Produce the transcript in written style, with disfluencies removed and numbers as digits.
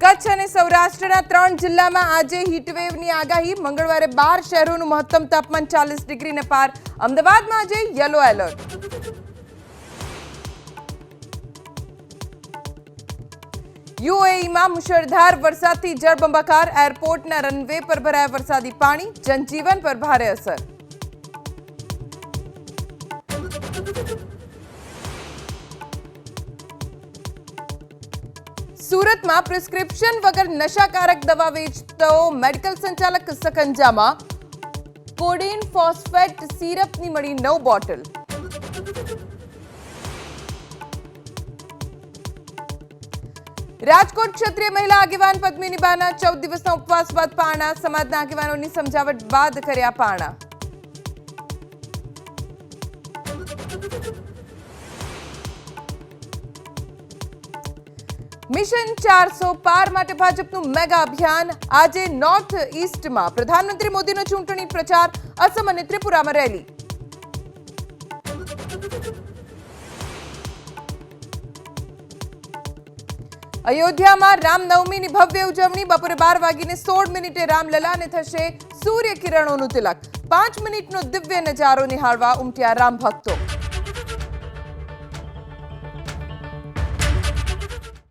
કચ્છ અને સૌરાષ્ટ્રના 3 જિલ્લામાં આજે હીટવેવની આગાહી। મંગળવારે 12 શહેરોનું મહત્તમ તાપમાન 40 ડિગ્રીને પાર। અમદાવાદમાં આજે યલો એલર્ટ। યુએઈમાં મુશળધાર વરસાદથી જળબંબાકાર। એરપોર્ટના રનવે પર ભરાયા વરસાદી પાણી। જનજીવન પર ભારે અસર। સુરતમાં પ્રિસ્ક્રિપ્શન વગર નશાકારક દવા વેચતો મેડિકલ સંચાલક સકંજામાં। કોડીન ફોસ્ફેટ સિરપની મળી 9 બોટલ। રાજકોટ ક્ષત્રિય મહિલા આગેવાન પદ્મિનીબાના 14 દિવસના ઉપવાસ બાદ પારણા। સમાજના આગેવાનોની સમજાવટ બાદ કર્યા પારણા। મિશન 400 પાર માટે ભાજપનું મેગા અભિયાન। આજે નોર્થ ઈસ્ટમાં પ્રધાનમંત્રી મોદીનો ચૂંટણી પ્રચાર। અસમ અને ત્રિપુરામાં રેલી। અયોધ્યામાં રામનવમીની ભવ્ય ઉજવણી। બપોરે 12 વાગીને 16 મિનિટે રામલલાને થશે સૂર્ય કિરણોનું તિલક। 5 મિનિટનો દિવ્ય નજારો નિહાળવા ઉમટ્યા રામ ભક્તો।